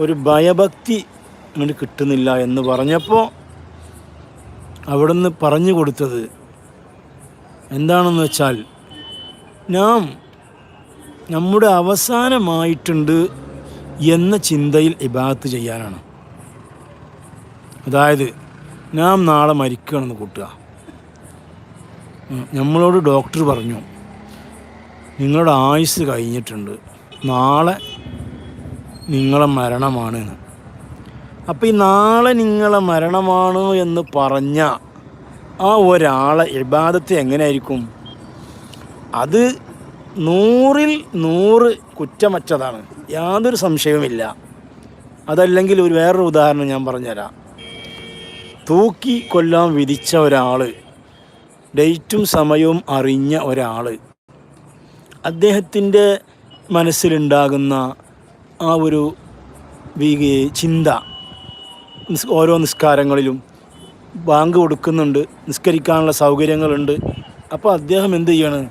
ഒരു ഭയഭക്തി അങ്ങനെ കിട്ടുന്നില്ല എന്ന് പറഞ്ഞപ്പോൾ അവിടുന്ന് പറഞ്ഞു കൊടുത്തത് എന്താണെന്ന് വെച്ചാൽ, നമ്മുടെ അവസാനമായിട്ടുണ്ട് എന്ന ചിന്തയിൽ ഇബാദത്ത് ചെയ്യാനാണ്. അതായത് നാളെ മരിക്കുകയാണെന്ന് കൂട്ടുക. നമ്മളോട് ഡോക്ടർ പറഞ്ഞു നിങ്ങളുടെ ആയുസ് കഴിഞ്ഞിട്ടുണ്ട്, നാളെ നിങ്ങളെ മരണമാണ്. അപ്പോൾ ഈ നാളെ നിങ്ങളെ മരണമാണ് എന്ന് പറഞ്ഞ ആ ഒരാളെ ഇബാദത്ത് എങ്ങനെയായിരിക്കും? അത് 100ൽ 100 കുറ്റമറ്റതാണ്, യാതൊരു സംശയവുമില്ല. അതല്ലെങ്കിൽ വേറൊരു ഉദാഹരണം ഞാൻ പറഞ്ഞുതരാം. തൂക്കി കൊല്ലാൻ വിധിച്ച ഒരാൾ, ഡേറ്റും സമയവും അറിഞ്ഞ ഒരാൾ, അദ്ദേഹത്തിൻ്റെ മനസ്സിലുണ്ടാകുന്ന ആ ഒരു ചിന്ത, ഓരോ നിസ്കാരങ്ങളിലും ബാങ്ക് കൊടുക്കുന്നുണ്ട്, നിസ്കരിക്കാനുള്ള സൗകര്യങ്ങളുണ്ട്. അപ്പോൾ അദ്ദേഹം എന്ത് ചെയ്യണം?